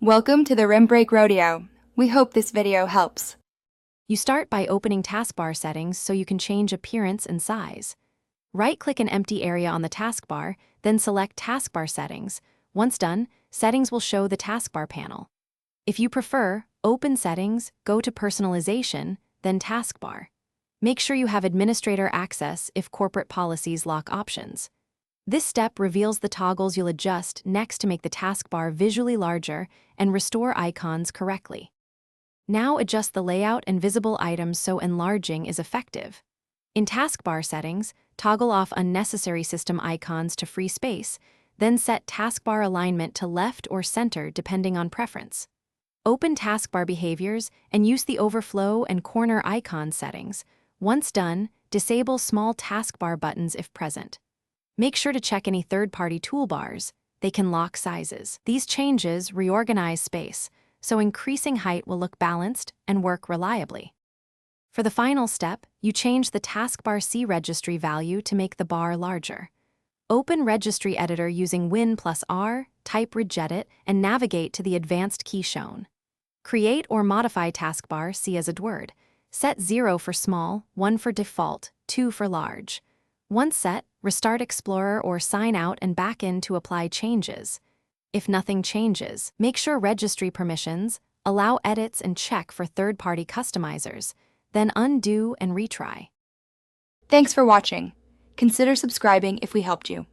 Welcome to the Rim Break Rodeo. We hope this video helps. You start by opening taskbar settings so you can change appearance and size. Right-click an empty area on the taskbar, then select Taskbar Settings. Once done, Settings will show the taskbar panel. If you prefer, open Settings, go to Personalization, then Taskbar. Make sure you have administrator access if corporate policies lock options. This step reveals the toggles you'll adjust next to make the taskbar visually larger and restore icons correctly. Now adjust the layout and visible items so enlarging is effective. In taskbar settings, toggle off unnecessary system icons to free space, then set taskbar alignment to left or center depending on preference. Open taskbar behaviors and use the overflow and corner icon settings. Once done, disable small taskbar buttons if present. Make sure to check any third-party toolbars. They can lock sizes. These changes reorganize space, so increasing height will look balanced and work reliably. For the final step, you change the taskbar C registry value to make the bar larger. Open Registry Editor using Win+R, type regedit, and navigate to the advanced key shown. Create or modify taskbar C as a word. Set 0 for small, 1 for default, 2 for large. Once set, restart Explorer or sign out and back in to apply changes. If nothing changes, make sure registry permissions, allow edits and check for third-party customizers, then undo and retry. Thanks for watching. Consider subscribing if we helped you.